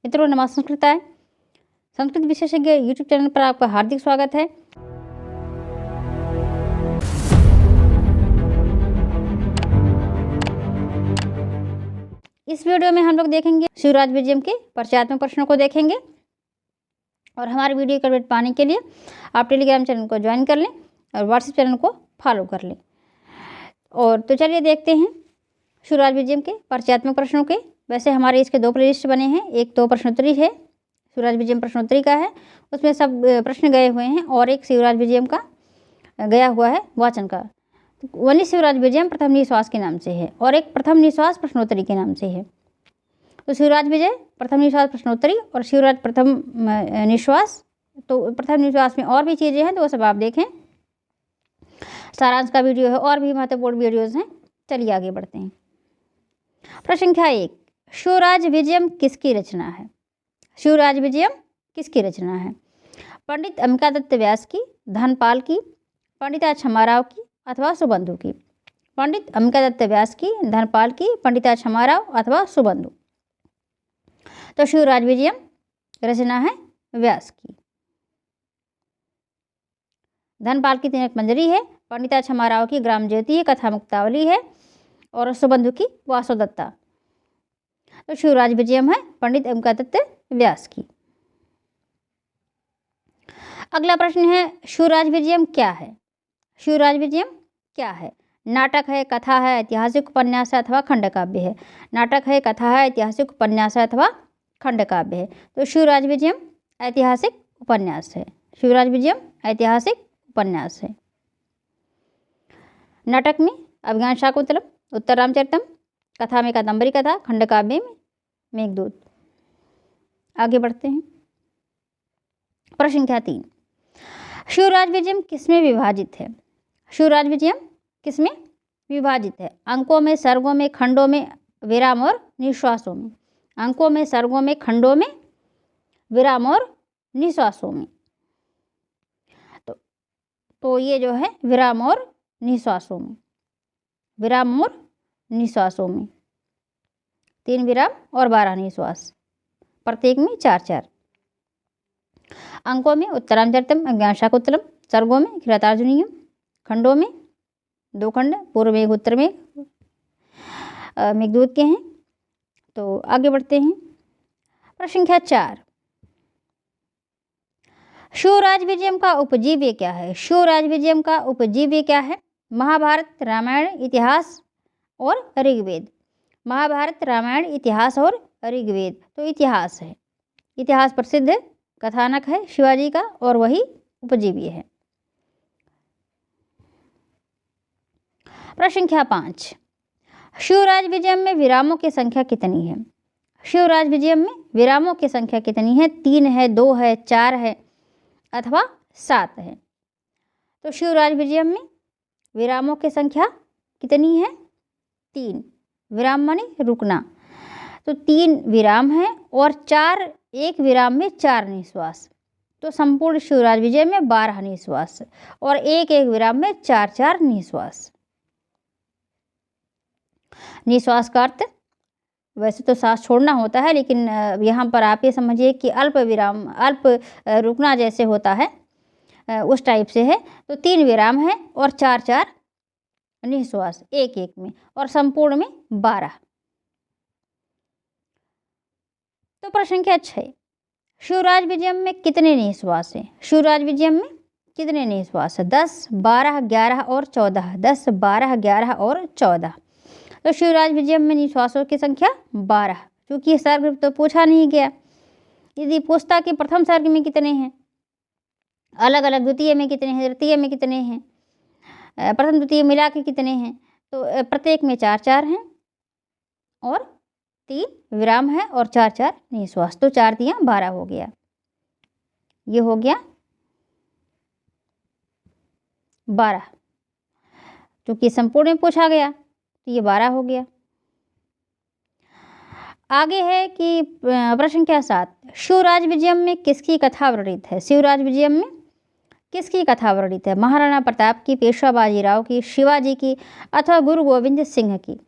मित्रों नमस्कार। संस्कृताय संस्कृत विशेषज्ञ यूट्यूब चैनल पर आपका हार्दिक स्वागत है। इस वीडियो में हम लोग देखेंगे शिवराज विजयम के परिचयात्मक प्रश्नों को देखेंगे और हमारे वीडियो का अपडेट पाने के लिए आप टेलीग्राम चैनल को ज्वाइन कर लें और व्हाट्सएप चैनल को फॉलो कर लें। और तो चलिए देखते हैं शिवराज विजयम के परिचयात्मक प्रश्नों के। वैसे हमारे इसके दो प्लेलिस्ट बने हैं, एक तो प्रश्नोत्तरी है, शिवराज विजयम प्रश्नोत्तरी का है, उसमें सब प्रश्न गए हुए हैं, और एक शिवराज विजयम का गया हुआ है वाचन का। वनी शिवराज विजयम प्रथम निश्वास के नाम से है और एक प्रथम निश्वास प्रश्नोत्तरी के नाम से है। तो शिवराज विजय प्रथम निश्वास प्रश्नोत्तरी और शिवराज प्रथम निश्वास। तो प्रथम निश्वास में और भी चीज़ें हैं तो वो सब आप देखें, सारांश का वीडियो है और भी महत्वपूर्ण वीडियोज़ हैं। चलिए आगे बढ़ते हैं। प्रश्न संख्या 1, शिवराज विजयम किसकी रचना है? शिवराज विजयम किसकी रचना है? पंडित अंबिकादत्त व्यास की, धनपाल की, पंडिता क्षमाराव की अथवा सुबंधु की? पंडित अंबिकादत्त व्यास की, धनपाल की, पंडिता क्षमाराव अथवा सुबंधु। तो शिवराज विजयम रचना है व्यास की। धनपाल की तिलक मंजरी है, पंडिता क्षमाराव की ग्राम ज्योति है, कथा मुक्तावली है, और सुबंधु की वासोदत्ता। तो शिवराज विजयम है पंडित अंबिकादत्त व्यास की। अगला प्रश्न है, शिवराज विजयम क्या है? शिवराज विजयम क्या है? नाटक है, कथा है, ऐतिहासिक उपन्यास है अथवा खंडकाव्य है? नाटक है, कथा है, ऐतिहासिक उपन्यास है अथवा खंडकाव्य है? तो शिवराज विजयम ऐतिहासिक उपन्यास है। शिवराज विजयम ऐतिहासिक उपन्यास है। नाटक में अभिज्ञान शाकुंतलम, उत्तर रामचरितम, कथा में कादम्बरी कथा, खंडकाव्य में मेघदूत। आगे बढ़ते हैं। प्रश्न संख्या 3, शिवराज विजयम किसमें विभाजित है? शिवराज विजयम किसमें विभाजित है? अंकों में, सर्गों में, खंडों में, विराम और निश्वासों में? अंकों में, सर्गों में, खंडों में, विराम और निश्वासों में। तो ये जो है विराम और निश्वासों में, विराम और निश्वासों में, 3 विराम और 12 निश्वास, प्रत्येक में 4-4। अंकों में उत्तरामचरितम, अभिज्ञान शाकुंतलम, सर्गों में किरातार्जुनीयम, खंडों में 2 खंड, पूर्व मेघ उत्तर मेघ मेघदूत के हैं। तो आगे बढ़ते हैं। प्रश्न संख्या 4, शिवराज विजयम का उपजीव्य क्या है? शिवराज विजयम का उपजीव्य क्या है? महाभारत, रामायण, इतिहास और ऋग्वेद। महाभारत, रामायण, इतिहास और ऋग्वेद। तो इतिहास है। इतिहास प्रसिद्ध कथानक है शिवाजी का और वही उपजीव्य है। प्रश्न संख्या 5, शिवराज विजयम में विरामों की संख्या कितनी है? शिवराज विजयम में विरामों की संख्या कितनी है? 3 है, 2 है, 4 है अथवा 7 है? तो शिवराज विजयम में विरामों की संख्या कितनी है? 3। विराम माने रुकना, तो 3 विराम है और 4, एक विराम में 4 निश्वास। तो संपूर्ण शिवराज विजय में 12 निश्वास और एक एक विराम में 4-4 निश्वास। निश्वास का अर्थ वैसे तो सांस छोड़ना होता है, लेकिन यहाँ पर आप ये समझिए कि अल्प विराम, अल्प रुकना जैसे होता है उस टाइप से है। तो 3 विराम है और 4-4 निश्वास एक एक में, और संपूर्ण में 12। तो प्रश्न संख्या 6, शिवराज विजयम में कितने निश्वास हैं? शिवराज विजयम में कितने निश्वास है? 10, 12, 11 और 14। 10, 12, 11 और 14। तो शिवराज विजयम में निश्वासों की संख्या 12। क्योंकि सर्ग तो पूछा नहीं गया। यदि पूछता कि प्रथम सर्ग में कितने हैं, अलग अलग द्वितीय में कितने हैं, तृतीय में कितने हैं, प्रथम द्वितीय मिला के कितने हैं, तो प्रत्येक में 4-4 हैं और 3 विराम है और 4-4 निश्वास। तो 4 दिया 12 हो गया। ये हो गया 12। क्योंकि संपूर्ण में पूछा गया तो ये 12 हो गया। आगे है कि प्रश्न संख्या 7, शिवराज विजयम में किसकी कथा वर्णित है? शिवराज विजयम में किसकी कथा वर्णित है? महाराणा प्रताप की, पेशवा बाजीराव की, शिवाजी की अथवा गुरु गोविंद सिंह की?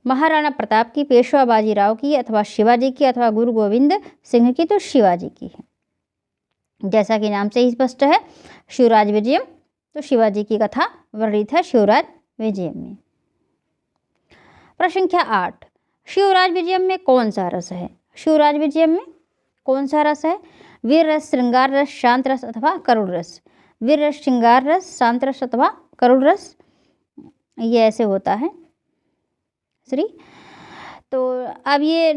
महाराणा प्रताप की, पेशवा बाजीराव की, अथवा शिवाजी की, अथवा गुरु गोविंद सिंह की? तो शिवाजी की है। जैसा कि नाम से ही स्पष्ट है, शिवराज विजयम, तो शिवाजी की कथा वर्णित है शिवराज विजयम में। प्रश्न संख्या 8, शिवराज विजयम में कौन सा रस है? शिवराज विजयम में कौन सा रस है? वीर रस, श्रृंगार रस, शांत रस अथवा करुण रस? वीर रस, श्रृंगार रस, शांत रस अथवा करुण रस, ये ऐसे होता है श्री। तो अब ये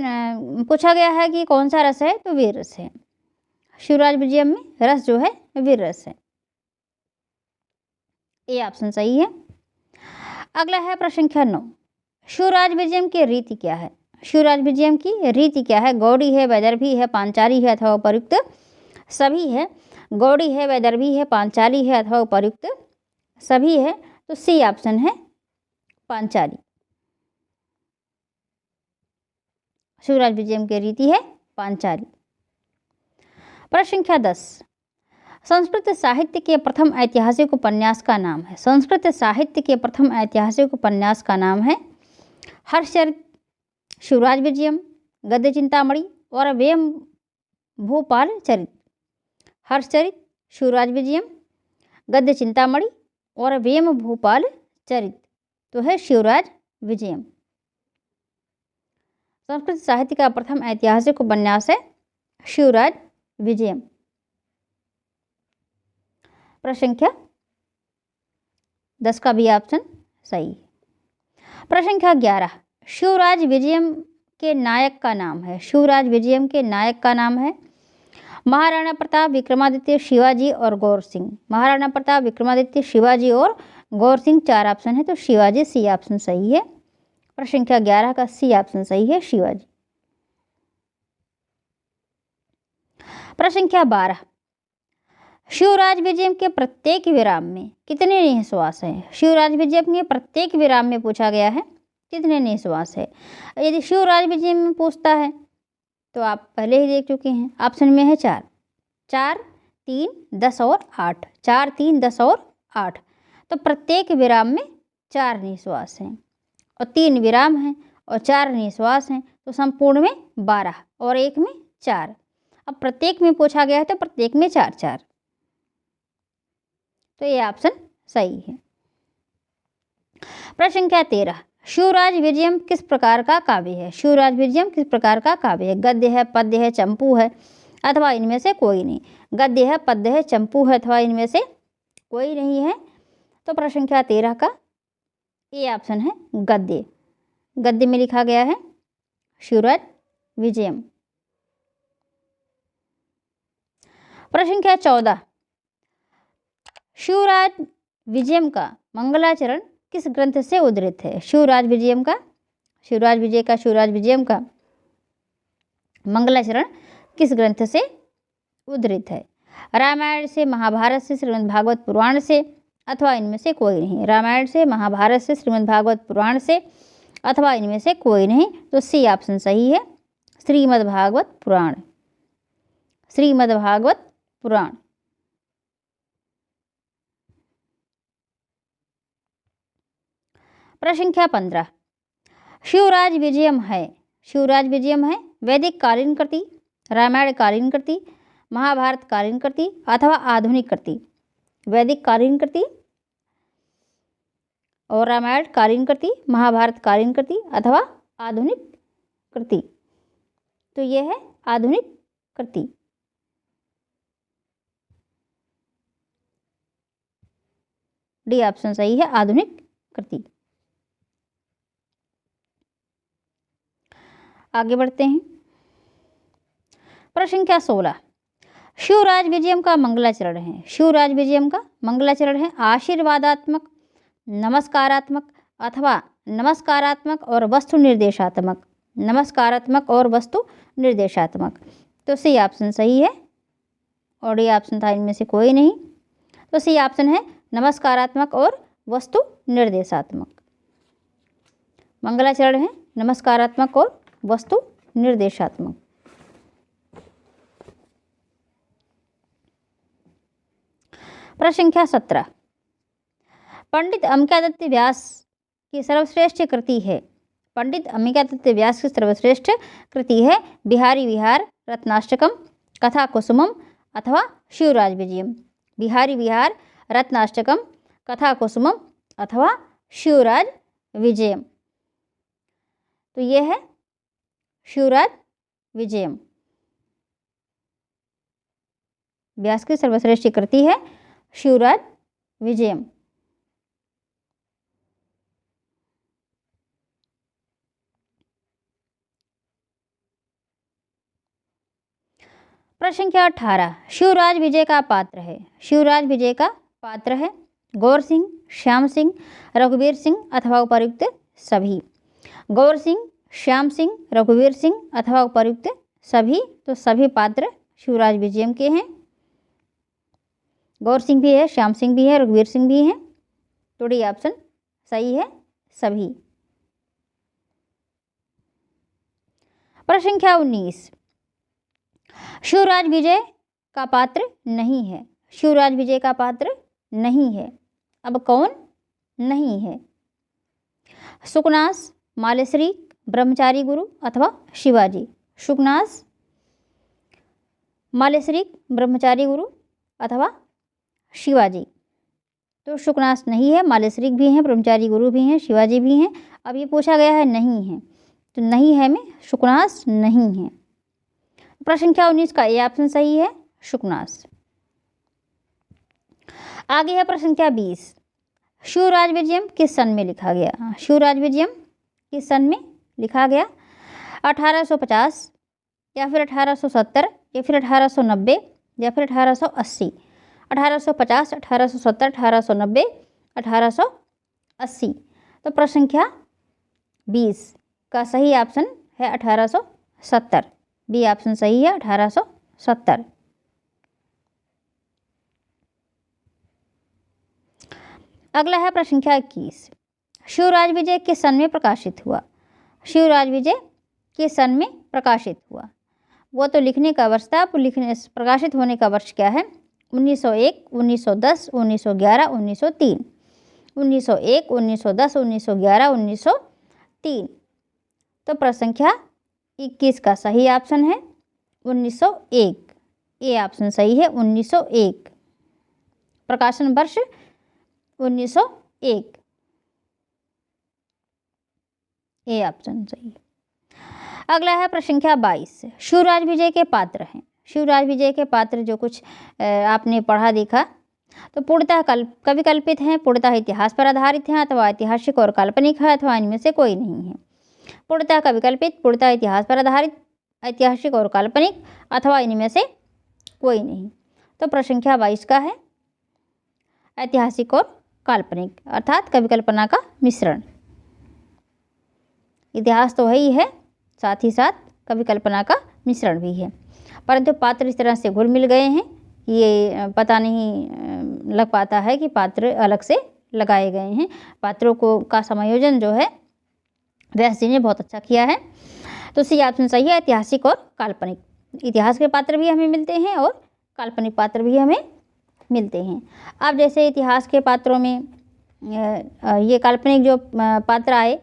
पूछा गया है कि कौन सा रस है, तो वीर रस है। शिवराज विजयम में रस जो है वीर रस है, ये ऑप्शन सही है। अगला है प्रश्न संख्या 9, शिवराज विजयम की रीति क्या है? शिवराज विजयम की रीति क्या है? गौड़ी है, वैदर्भी है, पांचाली है अथवा उपयुक्त सभी है? गौड़ी है, वैदर्भी है, पांचाली है अथवा उपयुक्त सभी है? तो सी ऑप्शन है पांचाली। शिवराज विजयम की रीति है पांचाली। प्रश्न संख्या 10, संस्कृत साहित्य के प्रथम ऐतिहासिक उपन्यास का नाम है? संस्कृत साहित्य के प्रथम ऐतिहासिक उपन्यास का नाम है हर्षचरित, शिवराज विजयम, गद्य चिंतामणि और वेम भूपाल चरित? हर्षचरित, शिवराज विजयम, गद्य चिंतामणि और वेम भूपाल चरित, तो है शिवराज विजयम। संस्कृत साहित्य का प्रथम ऐतिहासिक उपन्यास है शिवराज विजयम। प्रश्न संख्या 10 का भी ऑप्शन सही है। प्रश्न संख्या 11, शिवराज विजयम के नायक का नाम है? शिवराज विजयम के नायक का नाम है महाराणा प्रताप, विक्रमादित्य, शिवाजी और गौर सिंह? महाराणा प्रताप, विक्रमादित्य, शिवाजी और गौर सिंह, 4 ऑप्शन है, तो शिवाजी सी ऑप्शन सही है। प्रश्न संख्या 11 का सी ऑप्शन सही है, शिवाजी। प्रश्न संख्या 12, शिवराज विजयम के प्रत्येक विराम में कितने निःश्वास हैं? शिवराज विजयम के प्रत्येक विराम में पूछा गया है कितने निःश्वास है। यदि शिवराज विजयम में पूछता है तो आप पहले ही देख चुके हैं, ऑप्शन में है 4, 4, 3, 10 और 8, 4, 3, 10 और 8। तो प्रत्येक विराम में 4 निःश्वास हैं और 3 विराम हैं और 4 निःश्वास हैं, तो संपूर्ण में 12 और एक में 4। अब प्रत्येक में पूछा गया है तो प्रत्येक में 4 4, तो ये ऑप्शन सही है। प्रश्न संख्या 13, शिवराज विजयम किस प्रकार का काव्य है? शिवराज विजयम किस प्रकार का काव्य है? गद्य है, पद्य है, चंपू है अथवा इनमें से कोई नहीं? गद्य है, पद्य है, चंपू है अथवा इनमें से कोई नहीं है? तो प्रश्न संख्या 13 का ये ऑप्शन है गद्य। गद्य में लिखा गया है शिवराज विजयम। प्रश्न संख्या 14, शिवराज विजयम का मंगलाचरण किस ग्रंथ से उद्धृत है? शिवराज विजयम का, शिवराज विजयम का मंगलाचरण किस ग्रंथ से उद्धृत है? रामायण से, महाभारत से, श्रीमद् भागवत पुराण से अथवा इनमें से कोई नहीं? रामायण से, महाभारत से, श्रीमद् भागवत पुराण से अथवा इनमें से कोई नहीं, तो सी ऑप्शन सही है, श्रीमद् भागवत पुराण। श्रीमद् भागवत पुराण। प्रश्न संख्या 15, शिवराज विजयम है वैदिक कालीन कृति, रामायण कालीन कृति, महाभारत कालीन कृति अथवा आधुनिक कृति? वैदिक कालीन कृति और रामायण कालीन कृति, महाभारत कालीन कृति अथवा आधुनिक कृति? तो ये है आधुनिक कृति। डी ऑप्शन सही है, आधुनिक कृति। आगे बढ़ते हैं। प्रश्न संख्या 16, शिवराज विजयम का मंगलाचरण है? शिवराज विजयम का मंगलाचरण है आशीर्वादात्मक, नमस्कारात्मक अथवा नमस्कारात्मक और वस्तु निर्देशात्मक? नमस्कारात्मक और वस्तु निर्देशात्मक, तो सी ऑप्शन सही है और डी ऑप्शन था इनमें से कोई नहीं, तो सी ऑप्शन है नमस्कारात्मक और वस्तु निर्देशात्मक। मंगलाचरण है नमस्कारात्मक और वस्तु निर्देशात्मक। प्रश्न संख्या 17, पंडित अमृतादित्य व्यास की सर्वश्रेष्ठ कृति है? पंडित अंबिकादत्त व्यास की सर्वश्रेष्ठ कृति है बिहारी विहार, रत्नाष्टकम, कथा कुसुमम अथवा शिवराज विजयम। बिहारी विहार, रत्नाष्टकम, कथा कुसुमम अथवा शिवराज विजयम। तो ये है शिवराज विजयम। व्यास की सर्वश्रेष्ठ कृति है शिवराज विजयम। प्रश्न संख्या 18, शिवराज विजय का पात्र है। शिवराज विजय का पात्र है गौर सिंह, श्याम सिंह, रघुवीर सिंह अथवा उपर्युक्त सभी। गौर सिंह, श्याम सिंह, रघुवीर सिंह अथवा उपर्युक्त सभी। तो सभी पात्र शिवराज विजयम के हैं। गौर सिंह भी है, श्याम सिंह भी है, रघुवीर सिंह भी हैं। तो डी ऑप्शन सही है, सभी। प्रश्न संख्या 19, शिवराज विजय का पात्र नहीं है। शिवराज विजय का पात्र नहीं है। अब कौन नहीं है? सुकनास, मालेश्वरी, ब्रह्मचारी गुरु अथवा शिवाजी। सुकनास, मालेश्वरी, ब्रह्मचारी गुरु अथवा शिवाजी। तो सुकनास नहीं है, मालेश्वरी भी हैं, ब्रह्मचारी गुरु भी हैं, शिवाजी भी हैं। अब ये पूछा गया है नहीं है, तो नहीं है में सुकनास नहीं है। प्रश्न संख्या 19 का ए ऑप्शन सही है, सुकनास। आगे है प्रश्न संख्या 20, शिवराज विजयम किस सन में लिखा गया? शिवराज विजयम किस सन में लिखा गया? 1850 या फिर 1870 या फिर 1890 या फिर 1880। 1850, 1870, 1890, 1880। तो प्रश्न संख्या 20 का सही ऑप्शन है 1870। बी ऑप्शन सही है, 1870। अगला है प्रश्न संख्या 21, शिवराज विजय किस सन में प्रकाशित हुआ? शिवराज विजय किस सन में प्रकाशित हुआ? वो तो लिखने का वर्ष था, प्रकाशित होने का वर्ष क्या है? 1901, 1910, 1911, 1903। 1901, 1910, 1911, 1903। तो प्रश्न संख्या 21 का सही ऑप्शन है 1901। ए ऑप्शन सही है, 1901। प्रकाशन वर्ष 1901। ए ऑप्शन सही है। अगला है प्रश्न संख्या 22, शिवराज विजय के पात्र हैं। शिवराज विजय के पात्र जो कुछ आपने पढ़ा देखा, तो पूर्णतः कवि कल्पित हैं, पूर्णतः इतिहास पर आधारित हैं, अथवा ऐतिहासिक और काल्पनिक है, अथवा इनमें से कोई नहीं है। पूर्णतः कवि कल्पित, पूर्णतः इतिहास पर आधारित, ऐतिहासिक और काल्पनिक, अथवा इनमें से कोई नहीं। तो प्रश्न संख्या 22 का है ऐतिहासिक और काल्पनिक, अर्थात कवि कल्पना का मिश्रण। इतिहास तो है ही है, साथ ही साथ कवि कल्पना का मिश्रण भी है, परंतु पात्र इस तरह से घुल मिल गए हैं, ये पता नहीं लग पाता है कि पात्र अलग से लगाए गए हैं। पात्रों को का समायोजन जो है व्यास जी ने बहुत अच्छा किया है। तो सी ऑप्शन सही है, ऐतिहासिक और काल्पनिक। इतिहास के पात्र भी हमें मिलते हैं और काल्पनिक पात्र भी हमें मिलते हैं। अब जैसे इतिहास के पात्रों में ये काल्पनिक जो पात्र आए,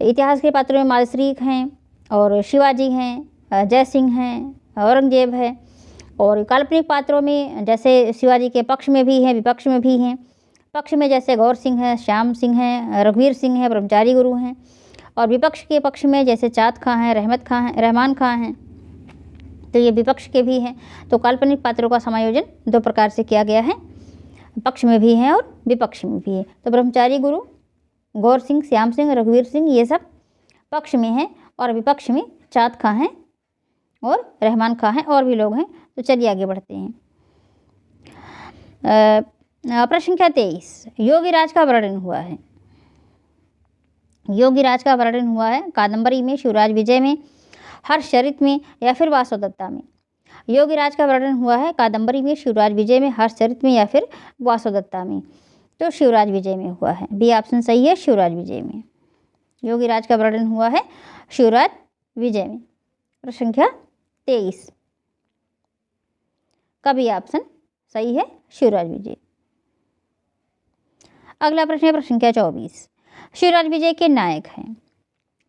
इतिहास के पात्रों में मालश्री हैं और शिवाजी हैं, जय सिंह हैं, औरंगजेब है। और काल्पनिक पात्रों में जैसे शिवाजी के पक्ष में भी हैं, विपक्ष में भी हैं। पक्ष में जैसे गौर सिंह है, श्याम सिंह हैं, रघुवीर सिंह है, ब्रह्मचारी गुरु हैं। और विपक्ष के पक्ष में जैसे चाँद खां हैं, रहमान खां हैं, तो ये विपक्ष के भी हैं। तो काल्पनिक पात्रों का समायोजन दो प्रकार से किया गया है, पक्ष में भी हैं और विपक्ष में भी है। तो ब्रह्मचारी गुरु, गौर सिंह, श्याम सिंह, रघुवीर सिंह, ये सब पक्ष में हैं, और विपक्ष में चाँद खां हैं और रहमान खां हैं, और भी लोग हैं। तो चलिए आगे बढ़ते हैं। प्रश्न संख्या 23, योगीराज का वर्णन हुआ है। योगीराज का वर्णन हुआ है कादंबरी में, शिवराज विजय में, हर्षचरित में या फिर वासोदत्ता में। योगीराज का वर्णन हुआ है कादंबरी में, शिवराज विजय में, हर्षचरित में या फिर वासोदत्ता में। तो शिवराज विजय में हुआ है। बी ऑप्शन सही है, शिवराज विजय में। योगीराज का वर्णन हुआ है शिवराज विजय में। प्रश्न संख्या 23 का भी ऑप्शन सही है, शिवराज विजय। अगला प्रश्न है प्रश्न संख्या 24, शिवराज विजय के नायक हैं।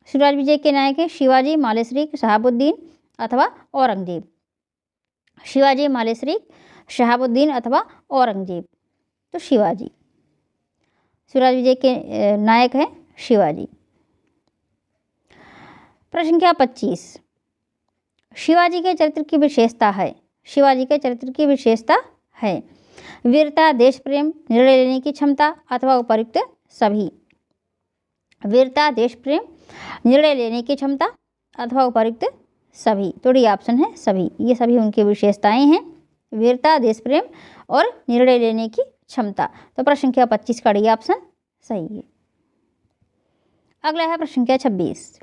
शिवराज विजय के नायक हैं शिवाजी, मालेश्री, शहाबुद्दीन अथवा औरंगजेब। शिवाजी, मालेश्री, शहाबुद्दीन अथवा औरंगजेब। तो शिवाजी। शिवराज विजय के नायक हैं शिवाजी। प्रश्न संख्या 25, शिवाजी के चरित्र की विशेषता है। शिवाजी के चरित्र की विशेषता है वीरता, देश प्रेम, निर्णय लेने की क्षमता अथवा उपयुक्त सभी। वीरता, देश प्रेम, निर्णय लेने की क्षमता अथवा उपयुक्त सभी। तो डी ऑप्शन है सभी। ये सभी उनकी विशेषताएं हैं, वीरता, देश प्रेम और निर्णय लेने की क्षमता। तो प्रश्न संख्या 25 का डी ऑप्शन सही है। अगला है प्रश्न संख्या 26,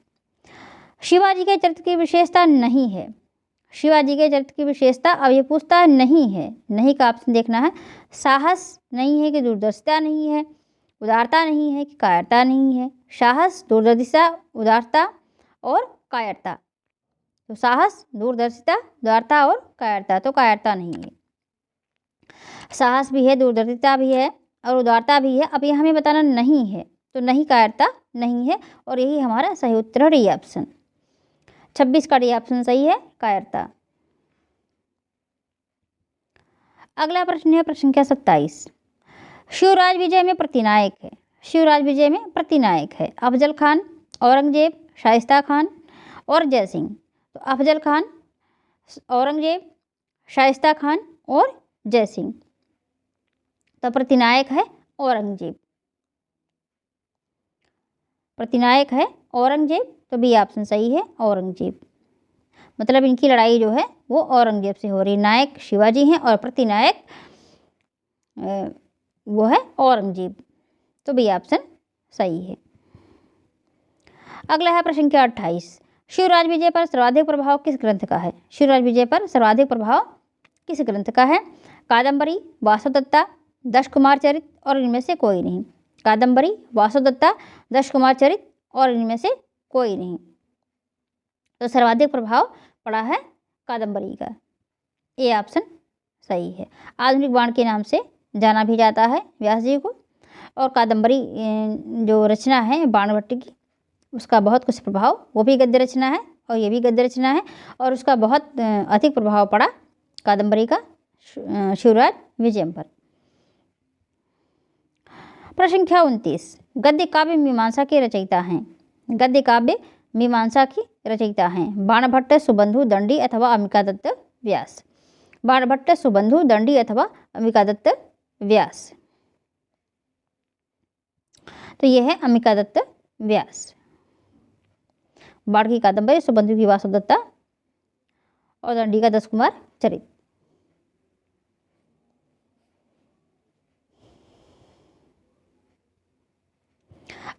शिवाजी के चरित्र की विशेषता नहीं है। शिवाजी के चरित्र की विशेषता, अब ये पूछता है नहीं है, नहीं का ऑप्शन देखना है। साहस नहीं है कि दूरदर्शिता नहीं है, उदारता नहीं है कि कायरता नहीं है। साहस, दूरदर्शिता, उदारता और कायरता। तो साहस, दूरदर्शिता, उदारता और कायरता। तो कायरता नहीं है। साहस भी है, दूरदर्शिता भी है और उदारता भी है। अब ये हमें बताना नहीं है, तो नहीं, कायरता नहीं है और यही हमारा सही उत्तर है, डी ऑप्शन। 26 का डी ऑप्शन सही है, कायरता। अगला प्रश्न है प्रश्न संख्या 27, शिवराज विजय में प्रतिनायक है। शिवराज विजय में प्रतिनायक है अफजल खान, औरंगजेब, शाइस्ता खान और जय सिंह। तो अफजल खान, औरंगजेब, शाइस्ता खान और जय सिंह। तो प्रतिनायक है औरंगजेब। प्रतिनायक है औरंगजेब। तो बी ऑप्शन सही है, औरंगजेब। मतलब इनकी लड़ाई जो है वो औरंगजेब से हो रही। नायक शिवाजी हैं और प्रतिनायक वो है औरंगजेब। तो बी ऑप्शन सही है। अगला है प्रश्न संख्या 28, शिवराज विजय पर सर्वाधिक प्रभाव किस ग्रंथ का है। शिवराज विजय पर सर्वाधिक प्रभाव किस ग्रंथ का है। कादम्बरी, वासवदत्ता, दश कुमार चरित और इनमें से कोई नहीं। कादम्बरी, वासवदत्ता, दश कुमार चरित और इनमें से कोई नहीं। तो सर्वाधिक प्रभाव पड़ा है कादम्बरी का। ये ऑप्शन सही है। आधुनिक बाण के नाम से जाना भी जाता है व्यास जी को। और कादम्बरी जो रचना है बाणभट्ट की, उसका बहुत कुछ प्रभाव, वो भी गद्य रचना है और ये भी गद्य रचना है, और उसका बहुत अधिक प्रभाव पड़ा कादम्बरी का शिवराज विजय पर। प्रश्न संख्या 29, गद्य काव्य मीमांसा के रचयिता हैं। गद्य काव्य मीमांसा की रचयिता हैं बाणभट्ट, सुबंधु, दंडी अथवा अंबिकादत्त व्यास। बाणभट्ट, सुबंधु, दंडी अथवा अंबिकादत्त व्यास। तो ये है अंबिकादत्त व्यास। बाण की कादम्बरी, सुबंधु की वासवदत्ता और दंडी का दश कुमार चरित।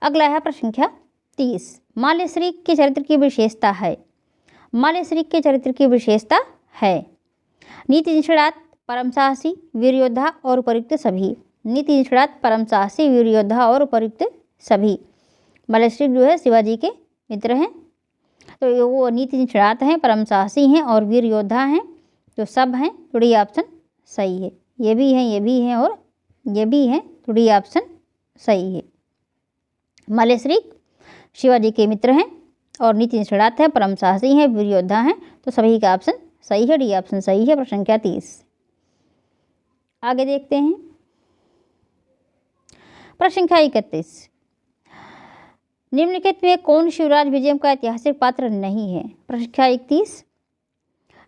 अगला है प्रश्न संख्या 30, माल्यश्री के चरित्र की विशेषता है। माल्यश्री के चरित्र की विशेषता है नीति निष्णात, परम साहसी, वीर योद्धा और उपयुक्त सभी। नीति निष्णात, परम साहसी, वीर योद्धा और उपयुक्त सभी। माल्यश्री जो है शिवाजी के मित्र हैं, तो वो नीति निष्णात हैं, परम साहसी हैं और वीर योद्धा हैं। तो सब हैं। तो डी ऑप्शन सही है। ये भी हैं, ये भी हैं और ये भी हैं। तो डी ऑप्शन सही है। माल्यश्री शिवाजी के मित्र हैं और नीति निष्णात है, परम साहसी हैं, वीर योद्धा हैं। तो सभी का ऑप्शन सही है, डी ऑप्शन सही है। प्रश्न संख्या 30। आगे देखते हैं प्रश्न संख्या 31, निम्नलिखित में कौन शिवराज विजय का ऐतिहासिक पात्र नहीं है। प्रश्न संख्या 31,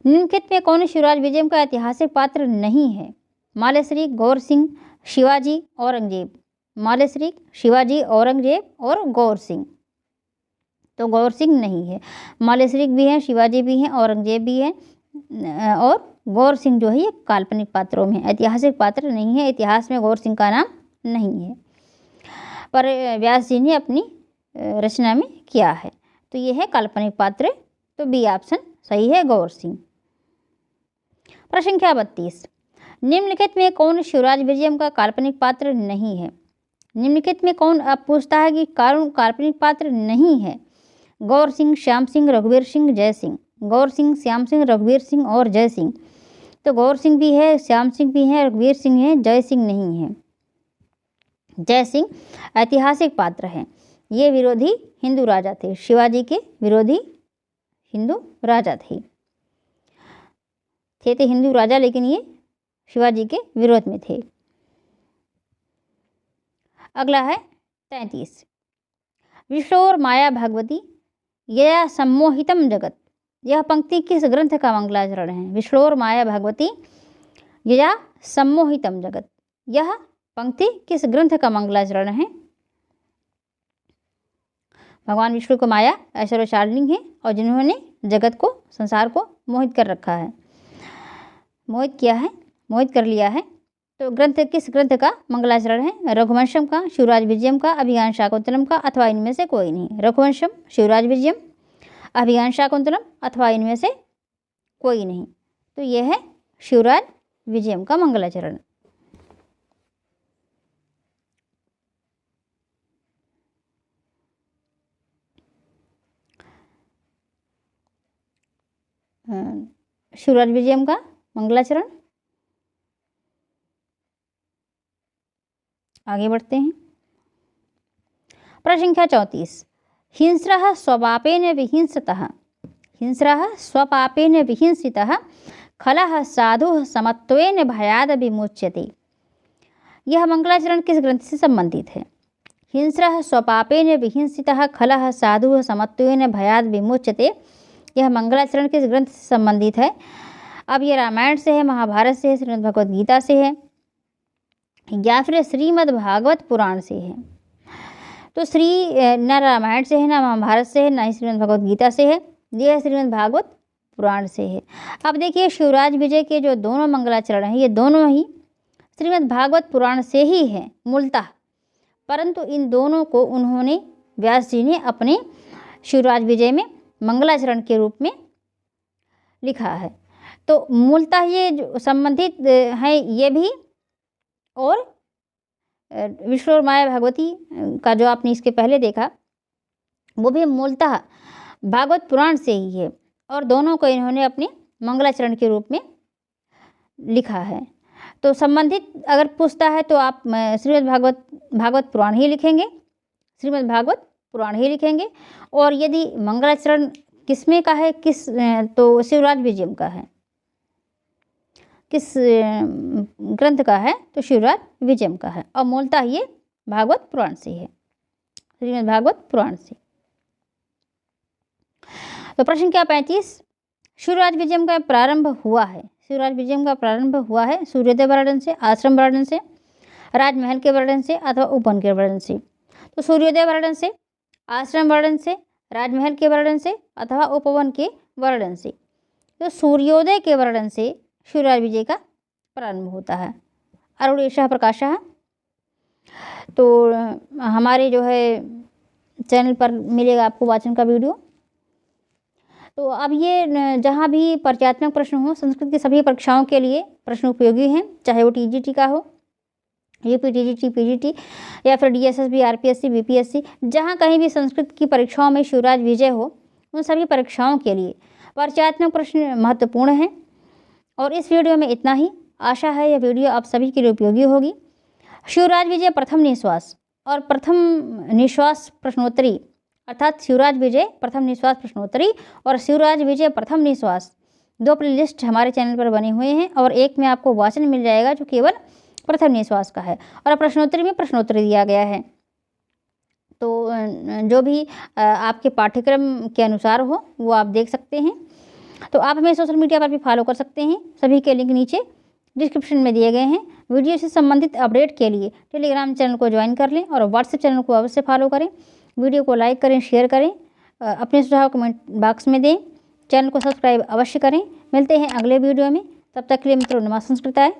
निम्नलिखित में कौन शिवराज विजय का ऐतिहासिक पात्र नहीं है। माल्यश्री, गौर सिंह, शिवाजी, औरंगजेब। माल्यश्री, शिवाजी, औरंगजेब और गौर सिंह। तो गौर सिंह नहीं है। माल्यश्री भी हैं, शिवाजी भी हैं, औरंगजेब भी हैं और गौर सिंह जो है ये काल्पनिक पात्रों में, ऐतिहासिक पात्र नहीं है। इतिहास में गौर सिंह का नाम नहीं है, पर व्यास जी ने अपनी रचना में किया है। तो ये है काल्पनिक पात्र। तो बी ऑप्शन सही है, गौर सिंह। प्रश्न संख्या 32, निम्नलिखित में कौन शिवराज विजय का काल्पनिक पात्र नहीं है। निम्नलिखित में कौन, अब पूछता है कि कौन काल्पनिक पात्र नहीं है। गौर सिंह, श्याम सिंह, रघुवीर सिंह, जय सिंह। गौर सिंह, श्याम सिंह, रघुवीर सिंह और जय सिंह। तो गौर सिंह भी है, श्याम सिंह भी है, रघुवीर सिंह है, जय सिंह नहीं है। जय सिंह ऐतिहासिक पात्र हैं। ये विरोधी हिंदू राजा थे, शिवाजी के विरोधी हिंदू राजा थे हिंदू राजा, लेकिन ये शिवाजी के विरोध में थे। अगला है 33। विष्णोर माया भगवती यया सम्मोहितम जगत। यह पंक्ति किस ग्रंथ का मंगलाचरण है? विष्णोर माया भगवती यया सम्मोहितम जगत। यह पंक्ति किस ग्रंथ का मंगलाचरण है? भगवान विष्णु को माया ऐश्वर्यशालिनी है और जिन्होंने जगत को, संसार को मोहित कर रखा है, मोहित कर लिया है। तो ग्रंथ किस ग्रंथ का मंगलाचरण है? रघुवंशम का, शिवराज विजयम का, अभिज्ञान शाकुंतलम का, अथवा इनमें से कोई नहीं। रघुवंशम, शिवराज विजयम, अभिज्ञान शाकुंतलम, अथवा इनमें से कोई नहीं। तो यह है शिवराज विजयम का मंगलाचरण। शिवराज विजयम का मंगलाचरण। आगे बढ़ते हैं। प्रश्न संख्या 34। हिंस्रः स्वपापेन विहिंसतः, हिंस्रः स्वपापेन विहिंसितः खलः साधुः समत्वेन भयाद विमुच्यते। यह मंगलाचरण किस ग्रंथ से संबंधित है? हिंस्रः स्वपापेन विहिंसितः खलः साधुः समत्वेन भयाद विमुच्यते। यह मंगलाचरण किस ग्रंथ से संबंधित है? अब ये रामायण से है, महाभारत से है, श्रीमद् भगवद गीता से है, या फिर श्रीमद् भागवत पुराण से है। तो न रामायण से है, ना महाभारत से है, ना ही श्रीमद् भगवद गीता से है, यह श्रीमद् भागवत पुराण से है। अब देखिए शिवराज विजय के जो दोनों मंगलाचरण हैं, ये दोनों ही श्रीमद् भागवत पुराण से ही है मूलतः, परंतु इन दोनों को उन्होंने, व्यास जी ने अपने शिवराज विजय में मंगलाचरण के रूप में लिखा है। तो मूलतः ये जो संबंधित हैं ये भी, और विष्णु और माया भगवती का जो आपने इसके पहले देखा वो भी मूलतः भागवत पुराण से ही है, और दोनों को इन्होंने अपने मंगलाचरण के रूप में लिखा है। तो संबंधित अगर पूछता है तो आप श्रीमद् भागवत पुराण ही लिखेंगे, श्रीमद् भागवत पुराण ही लिखेंगे। और यदि मंगलाचरण किसमें का है, तो शिवराज विजयम का है। किस ग्रंथ का है? तो शिवराज विजयम का है, और मूलतः ये भागवत पुराण से है, श्रीमद् भागवत पुराण से। तो प्रश्न क्या 35। शिवराज विजयम का प्रारंभ हुआ है, शिवराज विजयम का प्रारंभ हुआ है सूर्योदय वर्णन से, आश्रम वर्णन से, राजमहल के वर्णन से, अथवा उपवन के वर्णन से। तो सूर्योदय वर्णन से, आश्रम वर्णन से, राजमहल के वर्णन से, अथवा उपवन के वर्णन से। तो सूर्योदय के वर्णन से शिवराज विजय का प्रारंभ होता है। अरुणेशः प्रकाशः। तो हमारे जो है चैनल पर मिलेगा आपको वाचन का वीडियो। तो अब ये जहाँ भी परिचयात्मक प्रश्न हो, संस्कृत की सभी परीक्षाओं के लिए प्रश्न उपयोगी हैं, चाहे वो टीजीटी का हो, यूपी टीजीटी, पीजीटी, या फिर डीएसएसबी, आरपीएससी, बीपीएससी, जहाँ कहीं भी संस्कृत की परीक्षाओं में शिवराज विजय हो, उन सभी परीक्षाओं के लिए परिचयात्मक प्रश्न महत्वपूर्ण हैं। और इस वीडियो में इतना ही। आशा है यह वीडियो आप सभी के लिए उपयोगी होगी। शिवराज विजय प्रथम निश्वास और प्रथम निश्वास प्रश्नोत्तरी, अर्थात शिवराज विजय प्रथम निश्वास प्रश्नोत्तरी और शिवराज विजय प्रथम निश्वास, 2 प्लेलिस्ट हमारे चैनल पर बने हुए हैं, और एक में आपको वाचन मिल जाएगा जो केवल प्रथम निश्वास का है, और प्रश्नोत्तरी में प्रश्नोत्तरी दिया गया है। तो जो भी आपके पाठ्यक्रम के अनुसार हो वो आप देख सकते हैं। तो आप हमें सोशल मीडिया पर भी फॉलो कर सकते हैं, सभी के लिंक नीचे डिस्क्रिप्शन में दिए गए हैं। वीडियो से संबंधित अपडेट के लिए टेलीग्राम चैनल को ज्वाइन कर लें, और व्हाट्सएप चैनल को अवश्य फॉलो करें। वीडियो को लाइक करें, शेयर करें, अपने सुझाव कमेंट बॉक्स में दें, चैनल को सब्सक्राइब अवश्य करें। मिलते हैं अगले वीडियो में, तब तक के लिए मित्रों नमः संस्कृताय।